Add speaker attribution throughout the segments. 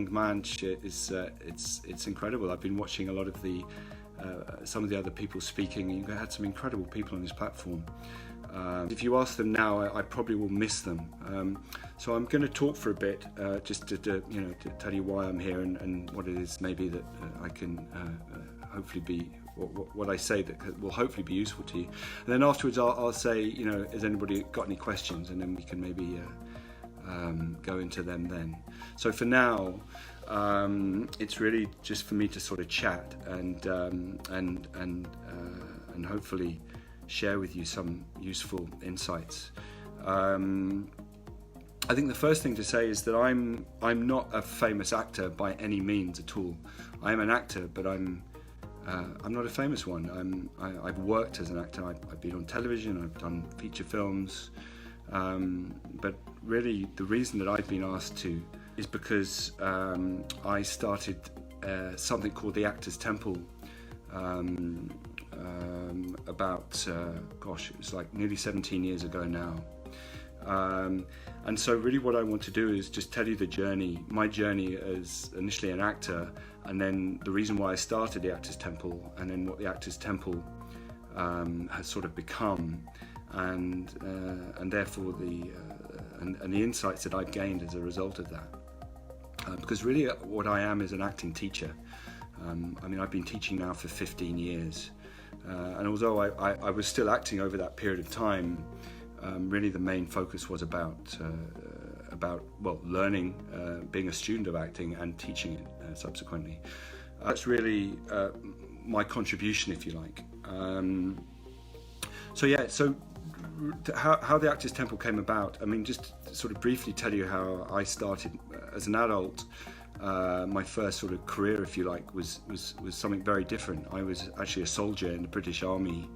Speaker 1: Tang Manch is it's incredible. I've been watching a lot of the some of the other people speaking. You've had some incredible people on this platform. If you ask them now, I probably will miss them. So I'm going to talk for a bit, just to tell you why I'm here and what it is maybe that I can hopefully be, what I say that will hopefully be useful to you. And then afterwards I'll say, has anybody got any questions, and then we can maybe go into them then. So for now, it's really just for me to sort of chat and hopefully share with you some useful insights. I think the first thing to say is that I'm not a famous actor by any means at all. I am an actor, but I'm not a famous one. I've worked as an actor. I've been on television. I've done feature films. But really, the reason that I've been asked to is because I started something called the Actors Temple about, it was like nearly 17 years ago now. And so really what I want to do is just tell you my journey as initially an actor, and then the reason why I started the Actors Temple, and then what the Actors Temple has sort of become, and therefore the insights that I've gained as a result of that. Because really what I am is an acting teacher. I've been teaching now for 15 years. And although I was still acting over that period of time, really the main focus was about learning, being a student of acting and teaching it subsequently. That's really my contribution, if you like. So how the Actors Temple came about, just to sort of briefly tell you how I started as an adult. My first sort of career, if you like, was something very different. I was actually a soldier in the British Army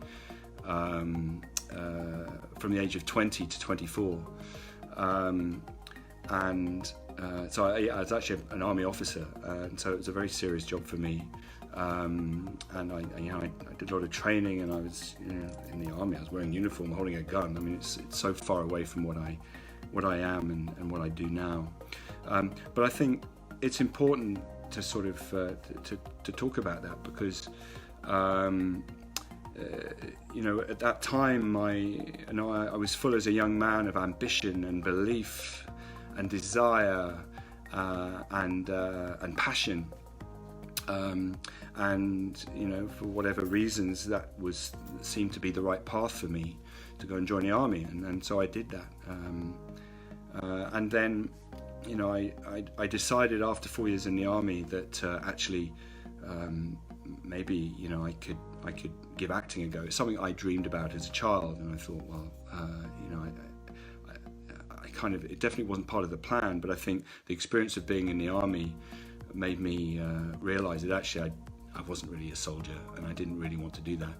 Speaker 1: from the age of 20 to 24. So I was actually an army officer, and so it was a very serious job for me. And I did a lot of training, and I was in the army. I was wearing uniform, holding a gun. It's so far away from what I am and what I do now. But I think it's important to sort of to talk about that, because at that time I was full as a young man of ambition and belief and desire and passion, and for whatever reasons that seemed to be the right path for me to go and join the army, and so I did that, and then I decided after 4 years in the army that actually maybe I could give acting a go. It's something I dreamed about as a child, and I thought, it definitely wasn't part of the plan, but I think the experience of being in the army made me realise that actually I wasn't really a soldier, and I didn't really want to do that,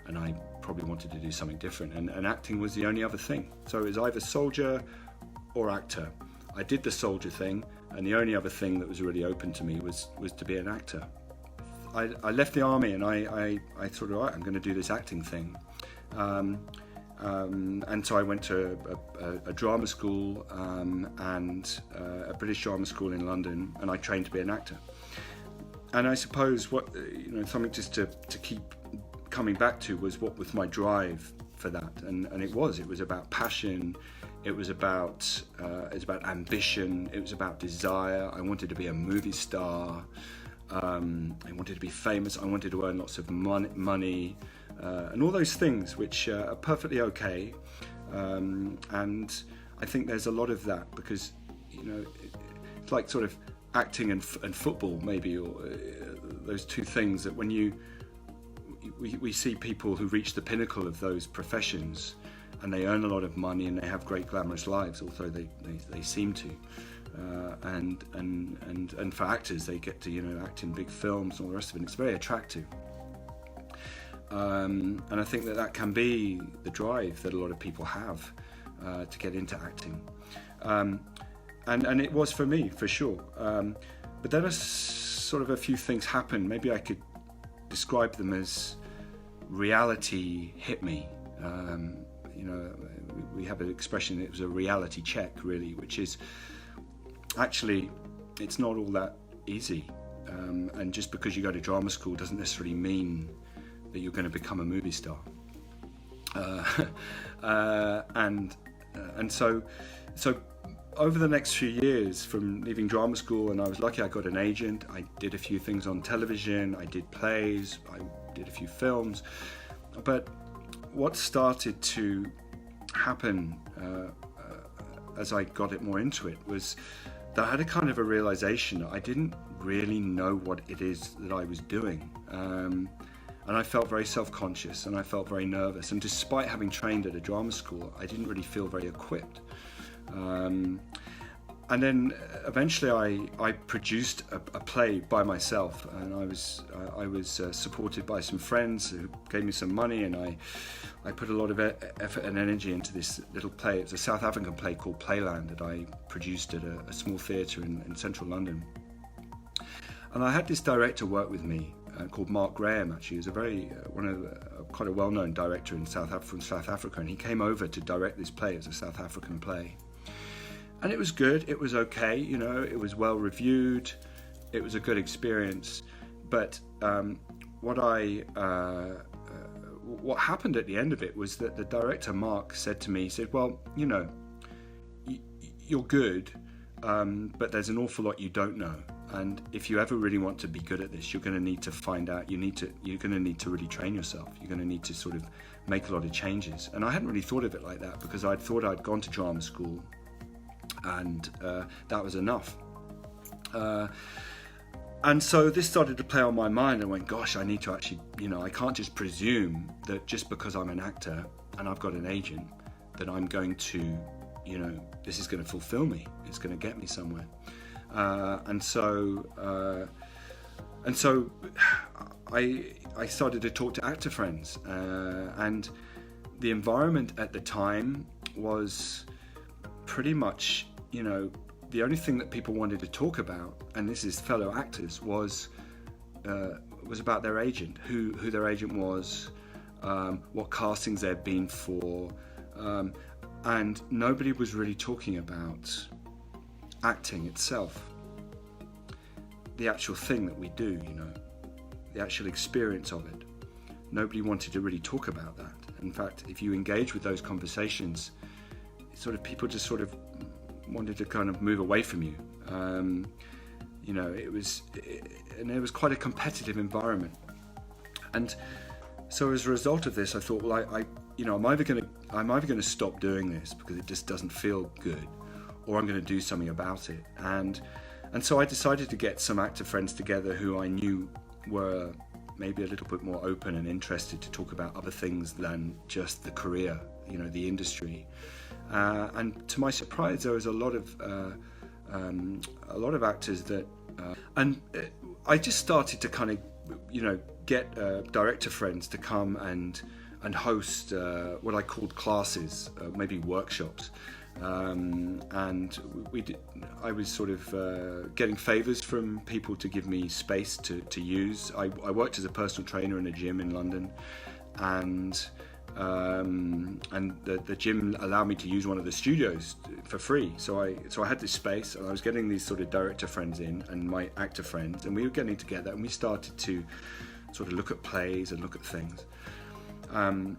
Speaker 1: and I probably wanted to do something different, and acting was the only other thing. So it was either soldier or actor. I did the soldier thing, and the only other thing that was really open to me was to be an actor. I left the army, and I thought, all right, I'm going to do this acting thing. And so I went to a drama school and a British drama school in London, and I trained to be an actor. And I suppose something just to keep coming back to was what was my drive for that, and it was about passion. It was about ambition. It was about desire. I wanted to be a movie star. I wanted to be famous. I wanted to earn lots of money, and all those things which are perfectly okay. And I think there's a lot of that, because it's like sort of acting and football, maybe, or those two things that when we see people who reach the pinnacle of those professions, and they earn a lot of money and they have great glamorous lives, although they seem to, and for actors, they get to act in big films and all the rest of it. It's very attractive, and I think that can be the drive that a lot of people have to get into acting, and it was for me, for sure. But then a few things happened. Maybe I could describe them as reality hit me. We have an expression, it was a reality check, really, which is actually it's not all that easy. And just because you go to drama school doesn't necessarily mean that you're going to become a movie star. And so over the next few years, from leaving drama school, and I was lucky I got an agent, I did a few things on television, I did plays, I did a few films. But what started to happen as I got it more into it was that I had a kind of a realization that I didn't really know what it is that I was doing. And I felt very self-conscious, and I felt very nervous. And despite having trained at a drama school, I didn't really feel very equipped. And then eventually I produced a play by myself, and I was supported by some friends who gave me some money, and I put a lot of effort and energy into this little play. It's a South African play called Playland that I produced at a small theatre in central London. And I had this director work with me called Mark Graham. Actually, he was quite a well-known director from South Africa, and he came over to direct this play. It was a South African play, and it was good. It was okay, it was well reviewed. It was a good experience. But what happened at the end of it was that the director Mark said to me, he said, "Well, you're good, but there's an awful lot you don't know. And if you ever really want to be good at this, you're going to need to find out. You're going to need to really train yourself. You're going to need to sort of make a lot of changes." And I hadn't really thought of it like that, because I'd thought I'd gone to drama school, and that was enough. And so this started to play on my mind. I went, gosh, I need to actually, I can't just presume that just because I'm an actor and I've got an agent that I'm going to, this is going to fulfill me. It's going to get me somewhere. And so I started to talk to actor friends, and the environment at the time was pretty much, the only thing that people wanted to talk about, and this is fellow actors, was about their agent, who their agent was, what castings they'd been for, and nobody was really talking about acting itself, the actual thing that we do, the actual experience of it. Nobody wanted to really talk about that. In fact, if you engage with those conversations, people just sort of wanted to kind of move away from you. It was quite a competitive environment. And so as a result of this, I thought, well, I'm either going to stop doing this because it just doesn't feel good, or I'm going to do something about it. And so I decided to get some actor friends together who I knew were maybe a little bit more open and interested to talk about other things than just the career, the industry. And to my surprise, there was a lot of actors that, and I just started to kind of, get director friends to come and host what I called classes, maybe workshops. And I was sort of getting favors from people to give me space to use. I worked as a personal trainer in a gym in London, and the gym allowed me to use one of the studios for free. So I had this space, and I was getting these sort of director friends in, and my actor friends, and we were getting together, and we started to sort of look at plays and look at things. And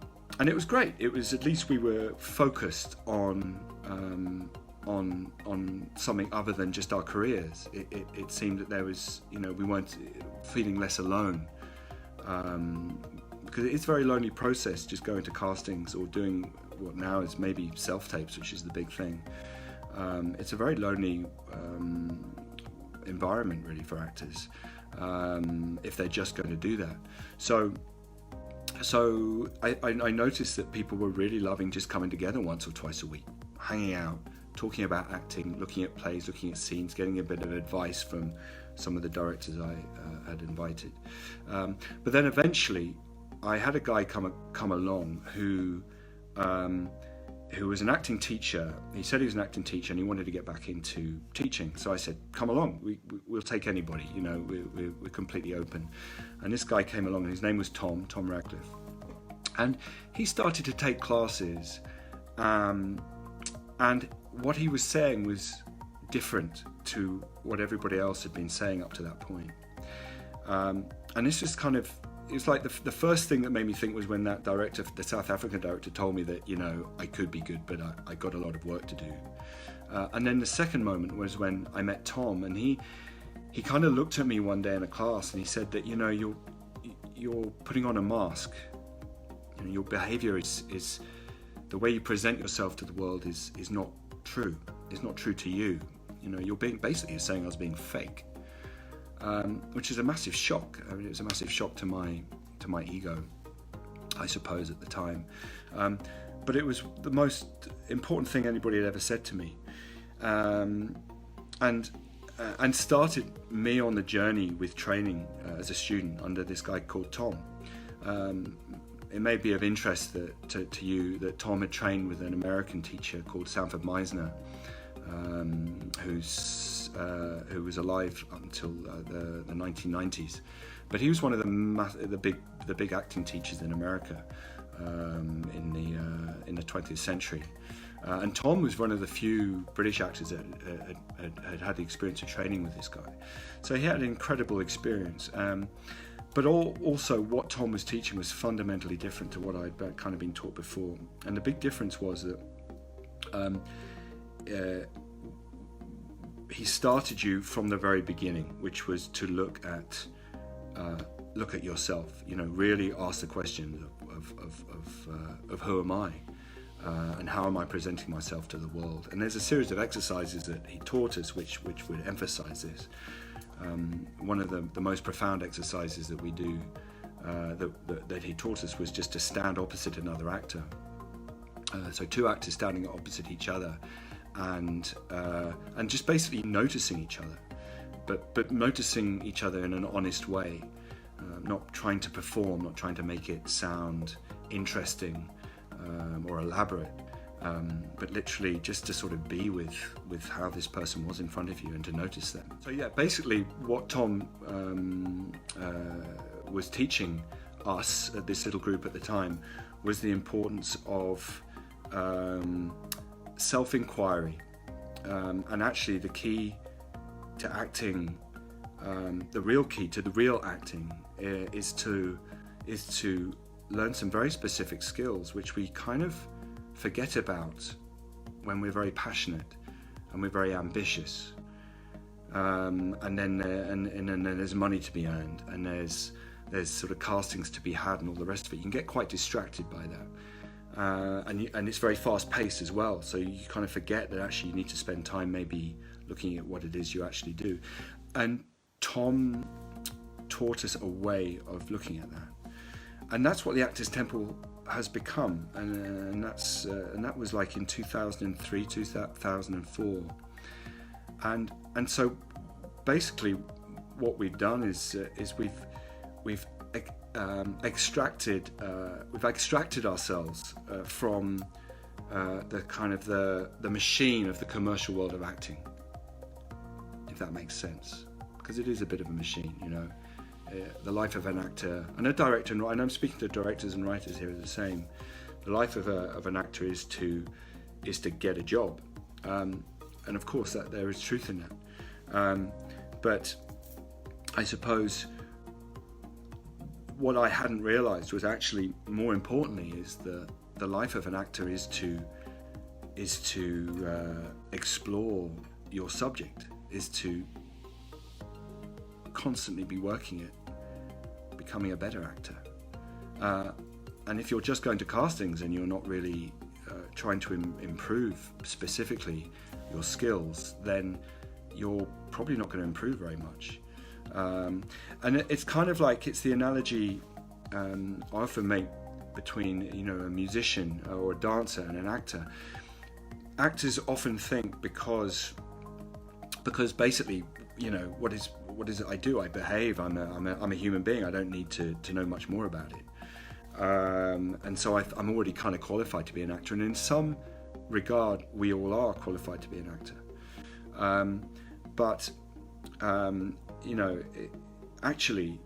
Speaker 1: it was great. It was, at least we were focused on something other than just our careers. It seemed that there was, we weren't feeling less alone. Because it's a very lonely process just going to castings or doing what now is maybe self-tapes, which is the big thing. It's a very lonely environment really for actors, if they're just going to do that. So I noticed that people were really loving just coming together once or twice a week, hanging out, talking about acting, looking at plays, looking at scenes, getting a bit of advice from some of the directors I had invited. But then eventually I had a guy come along who was an acting teacher. He said he was an acting teacher and he wanted to get back into teaching. So I said, come along, we'll take anybody, we're completely open. And this guy came along, and his name was Tom Radcliffe. And he started to take classes, and what he was saying was different to what everybody else had been saying up to that point. And this was kind of, it was like the first thing that made me think was when that director, the South African director, told me that, you know, I could be good, but I got a lot of work to do. And then the second moment was when I met Tom, and he kind of looked at me one day in a class and he said that, you know, you're putting on a mask. You know, your behavior is the way you present yourself to the world is not true. It's not true to you. You know, you're basically saying I was being fake. Which is a massive shock. I mean, it was a massive shock to my ego, I suppose, at the time. But it was the most important thing anybody had ever said to me, and started me on the journey with training as a student under this guy called Tom. It may be of interest to you that Tom had trained with an American teacher called Sanford Meisner, who was alive up until the 1990s, but he was one of the big acting teachers in America in the 20th century, and Tom was one of the few British actors that had the experience of training with this guy, so he had an incredible experience. But also what Tom was teaching was fundamentally different to what I'd kind of been taught before, and the big difference was that he started you from the very beginning, which was to look at yourself. You know, really ask the question of who am I, and how am I presenting myself to the world. And there's a series of exercises that he taught us, which would emphasize this. One of the most profound exercises that we do, that he taught us, was just to stand opposite another actor. So two actors standing opposite each other, and just basically noticing each other, but noticing each other in an honest way, not trying to perform, not trying to make it sound interesting or elaborate, but literally just to sort of be with how this person was in front of you and to notice them. So yeah, basically what Tom was teaching us at this little group at the time was the importance of self-inquiry, and actually the key to acting, the real key to the real acting is to learn some very specific skills which we kind of forget about when we're very passionate and we're very ambitious, and then there's money to be earned, and there's sort of castings to be had and all the rest of it. You can get quite distracted by that, and it's very fast paced as well, so you kind of forget that actually you need to spend time maybe looking at what it is you actually do. And Tom taught us a way of looking at that, and that's what the Actors Temple has become, and that was like in 2003, 2004, and so basically what we've done is we've extracted ourselves from the kind of the machine of the commercial world of acting, if that makes sense, because it is a bit of a machine, you know. The life of an actor and a director, and I'm speaking to directors and writers here, are the same. The life of an actor is to get a job, and of course that there is truth in that. But I suppose what I hadn't realised was actually more importantly is the life of an actor is to explore your subject, is to constantly be working at becoming a better actor, and if you're just going to castings and you're not really trying to improve specifically your skills, then you're probably not going to improve very much. And it's kind of like, it's the analogy I often make between, you know, a musician or a dancer and an actor. Actors often think because basically, you know, what is it I do? I behave. I'm a human being. I don't need to know much more about it. And so I'm already kind of qualified to be an actor. And in some regard, we all are qualified to be an actor. But you know, actually,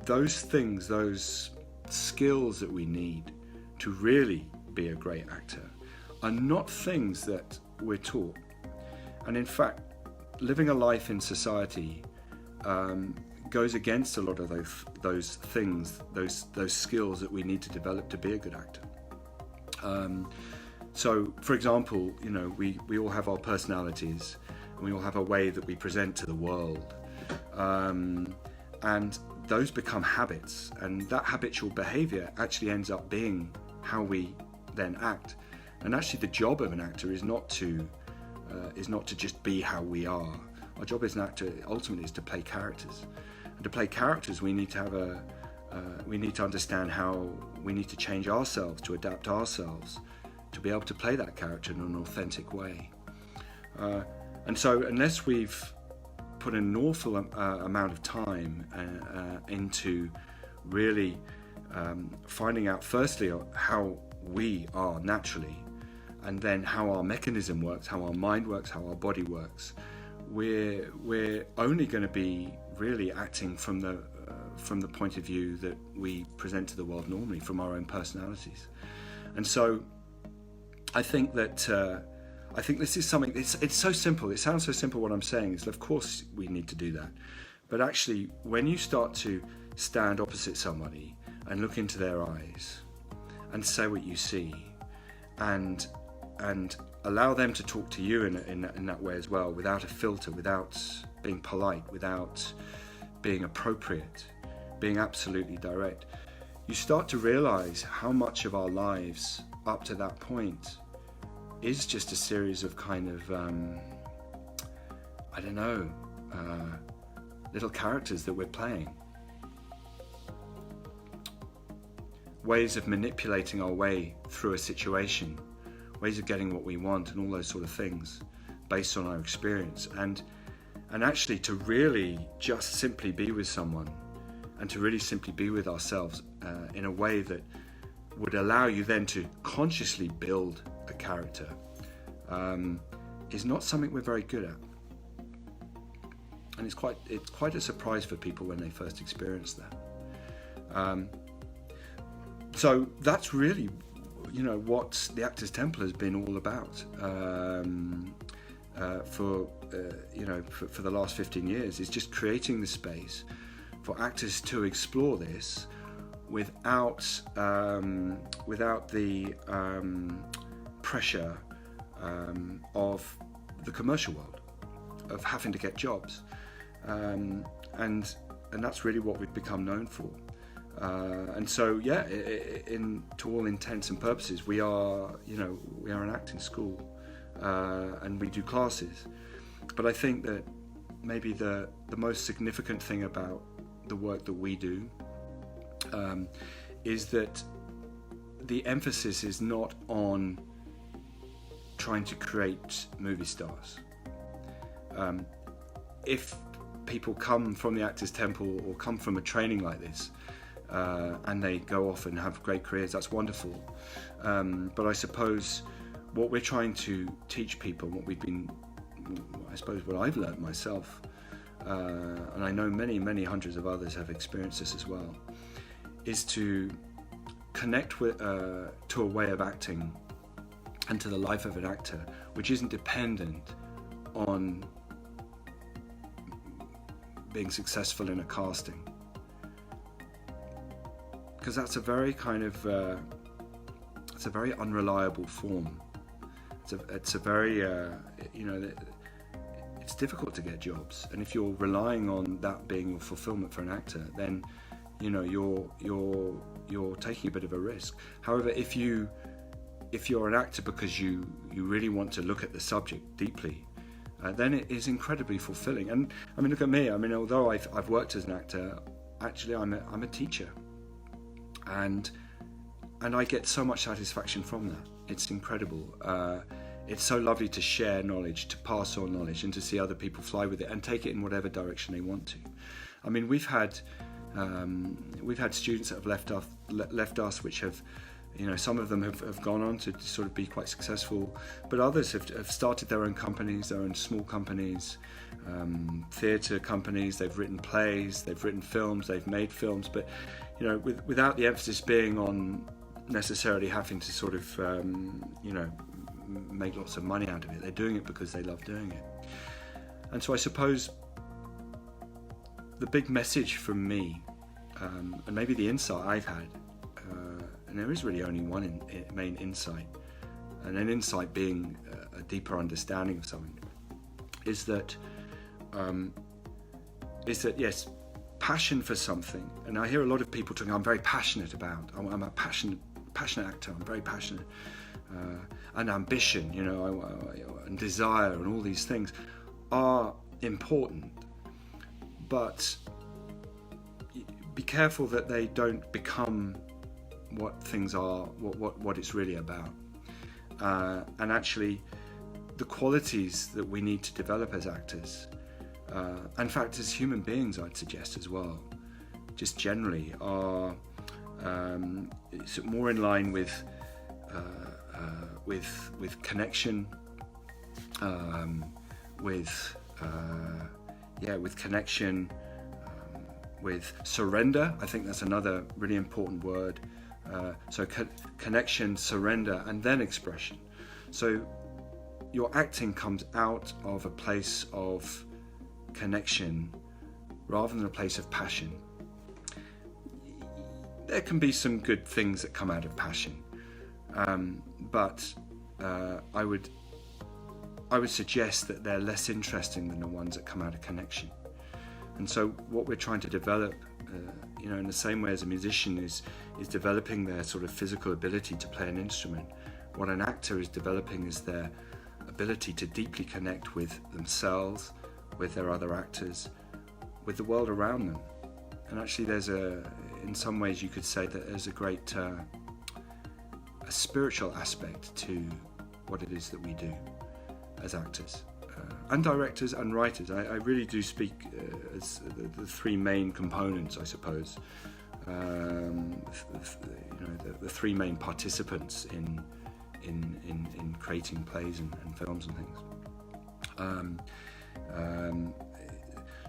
Speaker 1: those things, those skills that we need to really be a great actor, are not things that we're taught. And in fact, living a life in society goes against a lot of those things, those skills that we need to develop to be a good actor. So, for example, you know, we all have our personalities, and we all have a way that we present to the world, and those become habits, and that habitual behaviour actually ends up being how we then act. And actually, the job of an actor is not to just be how we are. Our job as an actor ultimately is to play characters, and to play characters, we need to have we need to understand how we need to change ourselves, to adapt ourselves, to be able to play that character in an authentic way. And so, unless we've put an awful amount of time into really finding out, firstly, how we are naturally, and then how our mechanism works, how our mind works, how our body works, we're only going to be really acting from the point of view that we present to the world normally, from our own personalities. And so I think that I think this is something, it's so simple. It sounds so simple what I'm saying is, of course we need to do that. But actually, when you start to stand opposite somebody and look into their eyes and say what you see, and allow them to talk to you in that way as well, without a filter, without being polite, without being appropriate, being absolutely direct, you start to realize how much of our lives up to that point is just a series of kind of little characters that we're playing, ways of manipulating our way through a situation, ways of getting what we want, and all those sort of things based on our experience. And actually, to really just simply be with someone, and to really simply be with ourselves in a way that would allow you then to consciously build a character, is not something we're very good at. And it's quite a surprise for people when they first experience that. So that's really, you know, what the Actors Temple has been all about for the last 15 years, is just creating the space for actors to explore this without the pressure of the commercial world, of having to get jobs, and that's really what we've become known for. And so, yeah, to all intents and purposes, we are an acting school, and we do classes. But I think that maybe the most significant thing about the work that we do is that the emphasis is not on trying to create movie stars. If people come from the Actors Temple or come from a training like this, and they go off and have great careers, that's wonderful. But I suppose what we're trying to teach people, what I've learned myself, and I know many hundreds of others have experienced this as well, is to connect with to a way of acting and to the life of an actor which isn't dependent on being successful in a casting, because that's a very kind of it's a very unreliable form. It's a very it's difficult to get jobs, and if you're relying on that being your fulfillment for an actor, then you're taking a bit of a risk. However, if you're an actor because you really want to look at the subject deeply, then it is incredibly fulfilling. And I mean, look at me. I mean, although I've worked as an actor, actually I'm a teacher, and I get so much satisfaction from that. It's incredible. It's so lovely to share knowledge, to pass on knowledge, and to see other people fly with it and take it in whatever direction they want to. I mean, we've had students that have left us, which have, some of them have gone on to sort of be quite successful, but others have started their own companies, their own small companies, theatre companies. They've written plays, they've written films, they've made films, but without the emphasis being on necessarily having to sort of make lots of money out of it. They're doing it because they love doing it. And so I suppose the big message from me, and maybe the insight I've had, and there is really only one main insight, and an insight being a deeper understanding of something, is that yes, passion for something. And I hear a lot of people talking, I'm very passionate about, I'm a passionate actor, I'm very passionate, and ambition, and desire, and all these things are important, but be careful that they don't become what things are, what it's really about. And actually, the qualities that we need to develop as actors, in fact, as human beings, I'd suggest as well, just generally, are more in line with connection, with connection, with surrender. I think that's another really important word. So connection, surrender, and then expression. So your acting comes out of a place of connection rather than a place of passion. There can be some good things that come out of passion, but I would suggest that they're less interesting than the ones that come out of connection. And so what we're trying to develop, in the same way as a musician is developing their sort of physical ability to play an instrument, what an actor is developing is their ability to deeply connect with themselves, with their other actors, with the world around them. And actually in some ways you could say that there's a great a spiritual aspect to what it is that we do as actors, and directors and writers. I really do speak as the three main components, I suppose, the three main participants in creating plays and films and things.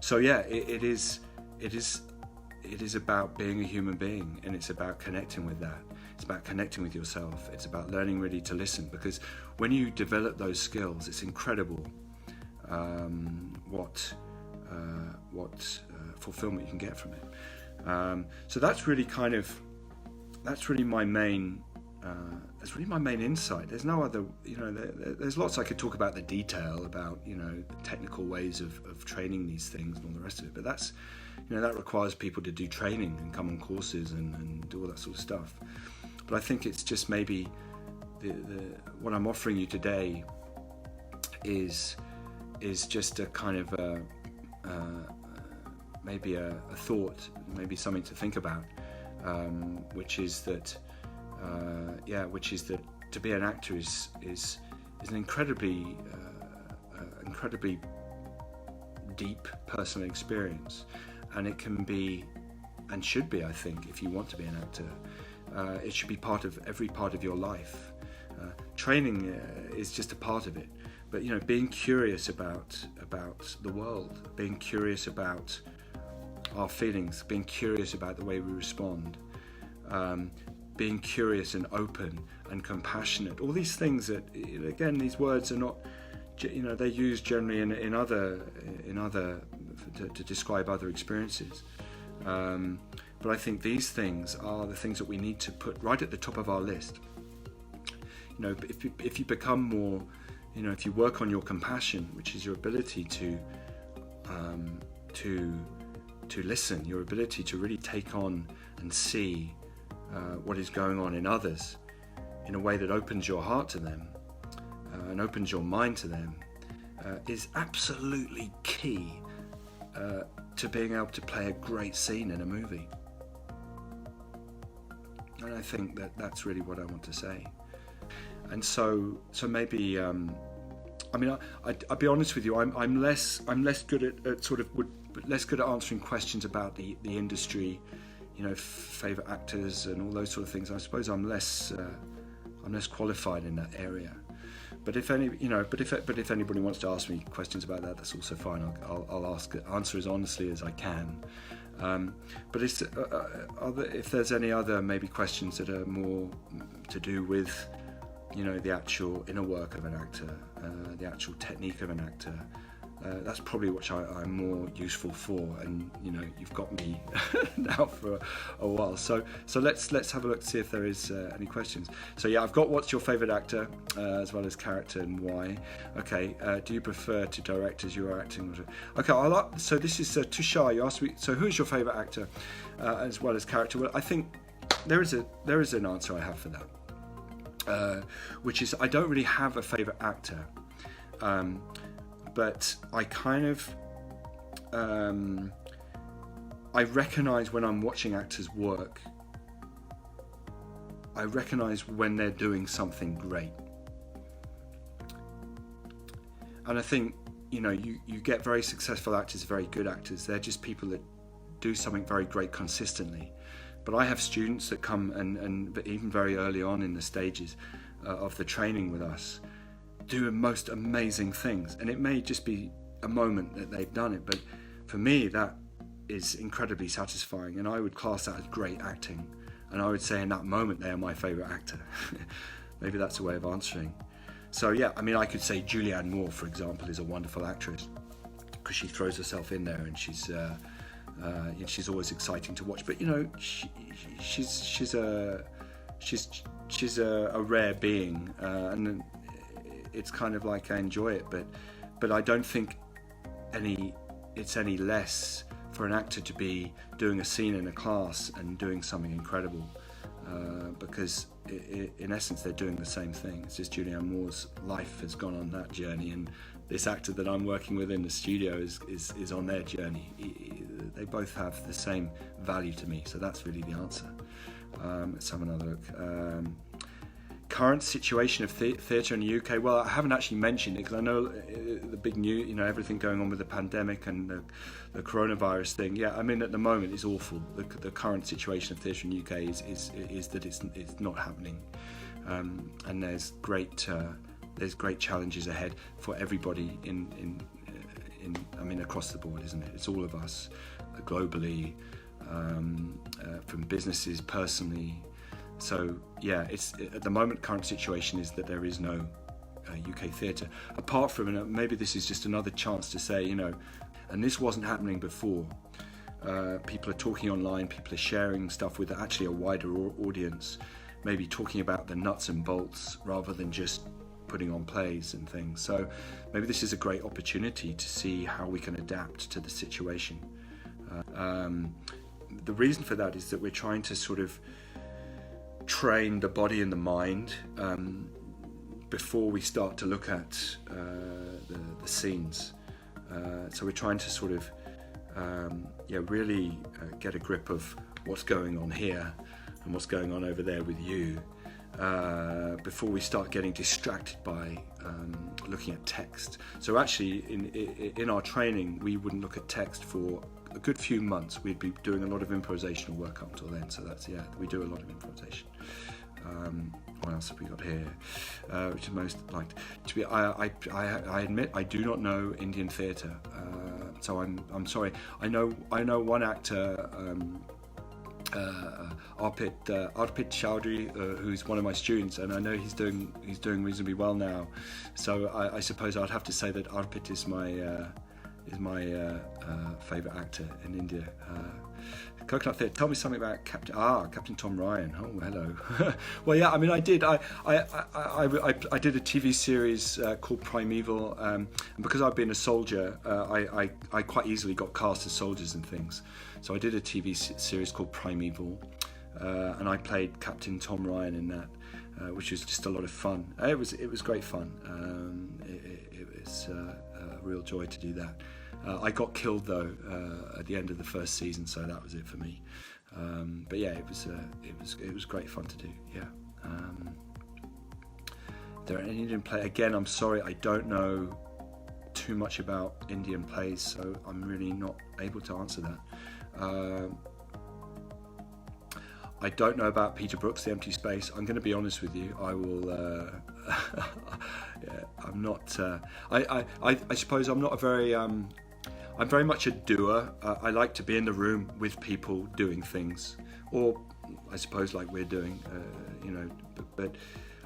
Speaker 1: So yeah, it is about being a human being, and it's about connecting with that. It's about connecting with yourself. It's about learning really to listen, because when you develop those skills, it's incredible what fulfillment you can get from it. So that's really my main insight. There's no other, there's lots I could talk about the detail about, technical ways of training these things and all the rest of it, but that's, that requires people to do training and come on courses and do all that sort of stuff. But I think it's just maybe what I'm offering you today is just a kind of maybe a thought, maybe something to think about, which is that to be an actor is an incredibly deep personal experience, and it can be and should be, I think, if you want to be an actor, it should be part of every part of your life. Training is just a part of it, but being curious about the world, being curious about our feelings, being curious about the way we respond, being curious and open and compassionate, all these things that, again, these words are not, they're used generally in other to describe other experiences, but I think these things are the things that we need to put right at the top of our list. If you become more, if you work on your compassion, which is your ability to listen, your ability to really take on and see what is going on in others in a way that opens your heart to them and opens your mind to them, is absolutely key to being able to play a great scene in a movie. And I think that's really what I want to say. And so maybe I'll be honest with you. I'm less good at less good at answering questions about the industry, favorite actors and all those sort of things. I suppose I'm less qualified in that area. But if anybody wants to ask me questions about that, that's also fine. I'll answer as honestly as I can. But if there's any other maybe questions that are more to do with the actual inner work of an actor, the actual technique of an actor, That's probably what I'm more useful for, and you've got me now for a while. So let's have a look to see if there is any questions. So yeah, I've got what's your favourite actor, as well as character and why. Okay, do you prefer to direct as you are acting? Okay, so this is Tushar. You asked me. So who is your favourite actor, as well as character? Well, I think there is an answer I have for that, which is I don't really have a favourite actor. But I kind of, I recognise when I'm watching actors work, I recognise when they're doing something great. And I think, you get very successful actors, very good actors. They're just people that do something very great consistently. But I have students that come and even very early on in the stages of the training with us, do most amazing things, and it may just be a moment that they've done it, but for me that is incredibly satisfying, and I would class that as great acting, and I would say in that moment they are my favourite actor. Maybe that's a way of answering. So yeah, I mean, I could say Julianne Moore, for example, is a wonderful actress because she throws herself in there, and she's always exciting to watch. But she's a rare being, and it's kind of like I enjoy it, but I don't think it's any less for an actor to be doing a scene in a class and doing something incredible, because in essence they're doing the same thing. It's just Julianne Moore's life has gone on that journey, and this actor that I'm working with in the studio is on their journey. They both have the same value to me, so that's really the answer. Let's have another look. Current situation of theatre in the UK. Well, I haven't actually mentioned it because I know the big news, everything going on with the pandemic and the coronavirus thing. Yeah, I mean, at the moment it's awful. The current situation of theatre in the UK is that it's not happening, and there's great challenges ahead for everybody in across the board, isn't it? It's all of us globally, from businesses, personally. So yeah, it's at the moment current situation is that there is no UK theatre. Apart from, and maybe this is just another chance to say, and this wasn't happening before. People are talking online, people are sharing stuff with actually a wider audience, maybe talking about the nuts and bolts rather than just putting on plays and things. So maybe this is a great opportunity to see how we can adapt to the situation. The reason for that is that we're trying to sort of train the body and the mind before we start to look at the scenes. So we're trying to sort of really get a grip of what's going on here and what's going on over there with you, before we start getting distracted by looking at text. So actually in our training we wouldn't look at text for a good few months. We'd be doing a lot of improvisational work up till then, so we do a lot of improvisation. What else have we got here, which is most liked to be? I admit I do not know Indian theatre, so I'm sorry. I know one actor, Arpit Chowdhury, who's one of my students, and I know he's doing reasonably well now. So I suppose I'd have to say that Arpit is my favourite actor in India. Coconut Theatre. Tell me something about Captain Tom Ryan. Oh, hello. Well, yeah. I mean, I did. I did a TV series called Primeval, and because I've been a soldier, I quite easily got cast as soldiers and things. So I did a TV series called Primeval, and I played Captain Tom Ryan in that, which was just a lot of fun. It was great fun. It was a real joy to do that. I got killed though at the end of the first season, so that was it for me. But yeah, it was great fun to do. Yeah. There are any Indian play? Again, I'm sorry, I don't know too much about Indian plays, so I'm really not able to answer that. I don't know about Peter Brook's The Empty Space. I'm going to be honest with you. I will. Yeah, I'm not. I suppose I'm not a very. I'm very much a doer. I like to be in the room with people doing things, or I suppose like we're doing, But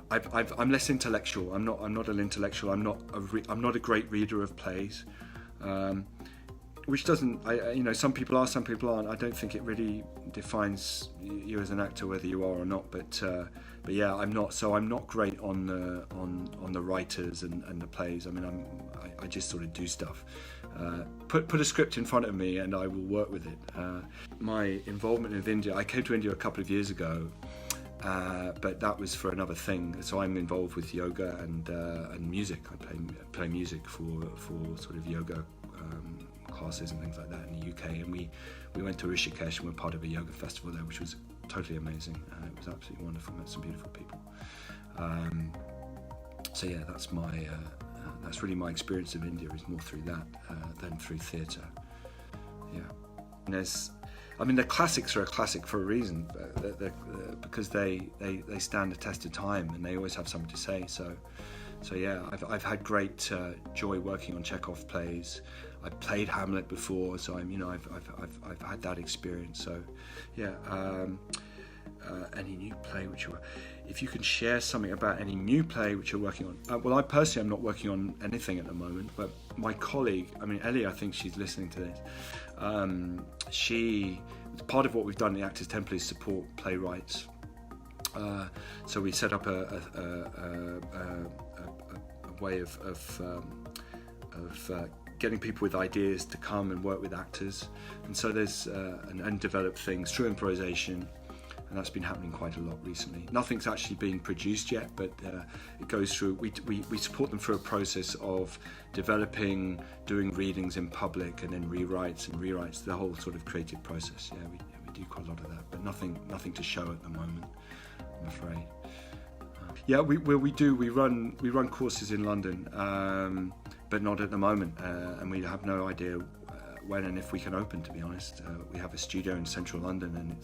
Speaker 1: I'm less intellectual. I'm not an intellectual. I'm not a great reader of plays. which doesn't, some people are, some people aren't. I don't think it really defines you as an actor whether you are or not. But yeah, I'm not. So I'm not great on the writers and the plays. I mean, I just sort of do stuff. Put a script in front of me and I will work with it. My involvement in India, I came to India a couple of years ago, but that was for another thing. So I'm involved with yoga and music. I play music for sort of yoga classes and things like that in the UK. And we went to Rishikesh and we're part of a yoga festival there, which was totally amazing. It was absolutely wonderful. Met some beautiful people. So yeah, that's really my experience of India, is more through that than through theatre. Yeah, and the classics are a classic for a reason, because they stand the test of time and they always have something to say. So yeah, I've had great joy working on Chekhov plays. I've played Hamlet before, so I've had that experience. So yeah. Any new play if you can share something about any new play which you're working on. Well, I personally am not working on anything at the moment, but my colleague, Ellie, I think she's listening to this. Part of what we've done in the Actors Temple is support playwrights. So we set up a way of getting people with ideas to come and work with actors, and so there's and develop things through improvisation. And that's been happening quite a lot recently. Nothing's actually been produced yet, but it goes through. We support them through a process of developing, doing readings in public, and then rewrites. The whole sort of creative process. Yeah, we do quite a lot of that, but nothing to show at the moment, I'm afraid. Yeah, we run courses in London, but not at the moment, and we have no idea when and if we can open. To be honest, we have a studio in central London, and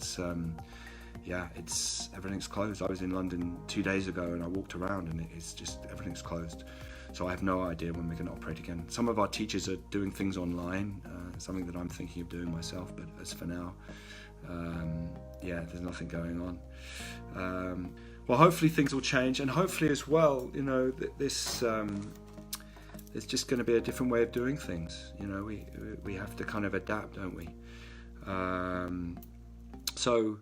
Speaker 1: everything's closed. I was in London 2 days ago and I walked around and it's just everything's closed. So I have no idea when we're going to operate again. Some of our teachers are doing things online, something that I'm thinking of doing myself, but as for now, there's nothing going on. Well, hopefully things will change, and hopefully as well, this there's just going to be a different way of doing things. We have to kind of adapt, don't we? So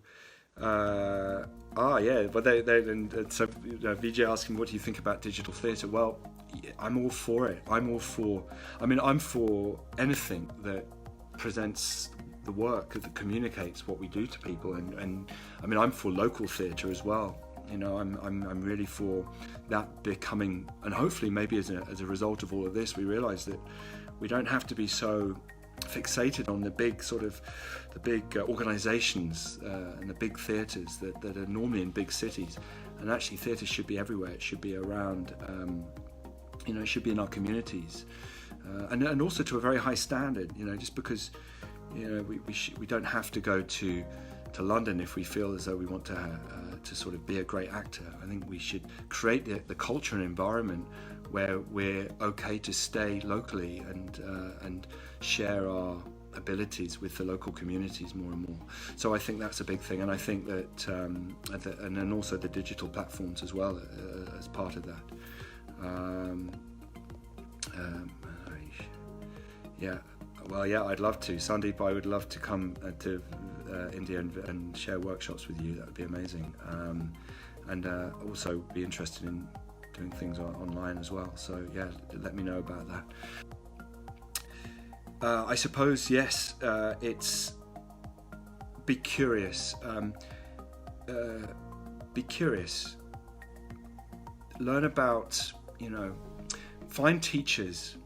Speaker 1: Vijay asking, what do you think about digital theatre? Well, I'm all for it. I'm for anything that presents the work, that communicates what we do to people, and I'm for local theatre as well. I'm really for that becoming, and hopefully maybe as a result of all of this, we realise that we don't have to be so fixated on the big organisations and the big theatres that are normally in big cities, and actually theatre should be everywhere. It should be around, it should be in our communities, and also to a very high standard. Just because we don't have to go to London if we feel as though we want to sort of be a great actor. I think we should create the culture and environment where we're okay to stay locally and share our abilities with the local communities more and more. So I think that's a big thing, and I think that and then also the digital platforms as well as part of that. I'd love to. Sandeep, I would love to come to India and share workshops with you. That would be amazing. And also be interested in doing things online as well. So yeah, let me know about that. I suppose, yes, it's be curious. Be curious. Learn about, find teachers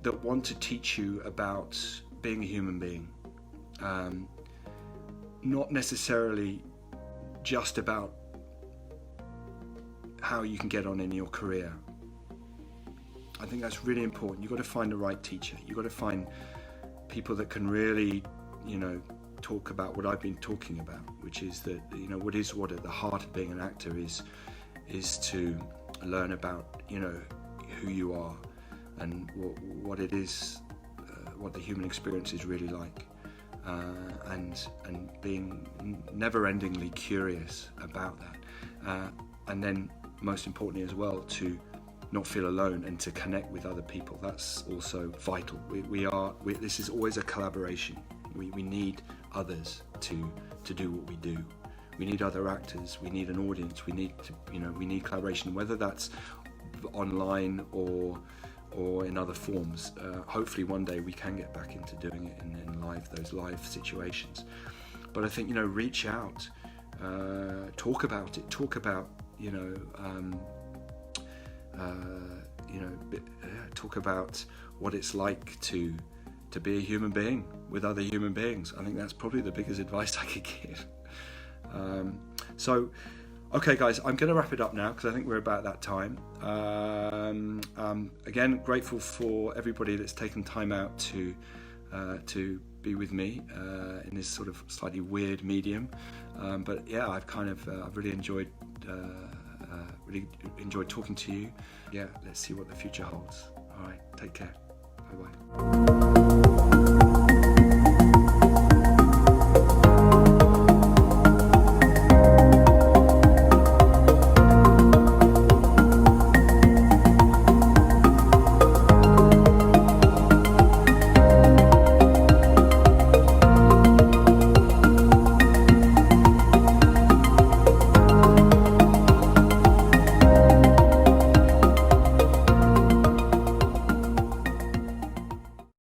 Speaker 1: that want to teach you about being a human being. Not necessarily just about how you can get on in your career. I think that's really important. You've got to find the right teacher. You've got to find people that can really, talk about what I've been talking about, which is that, what at the heart of being an actor is to learn about, who you are and what it is, what the human experience is really like, and being never-endingly curious about that, and then most importantly as well to not feel alone and to connect with other people. That's also vital. This is always a collaboration. We need others to do what we do. We need other actors. We need an audience. We need we need collaboration, whether that's online or in other forms. Hopefully one day we can get back into doing it in those live situations. But I think, reach out, talk about it, talk about, talk about what it's like to be a human being with other human beings. I think that's probably the biggest advice I could give. Okay, guys, I'm going to wrap it up now because I think we're about that time. Again, grateful for everybody that's taken time out to be with me in this sort of slightly weird medium. But yeah, I've really enjoyed talking to you. Yeah, let's see what the future holds. All right, take care. Bye bye.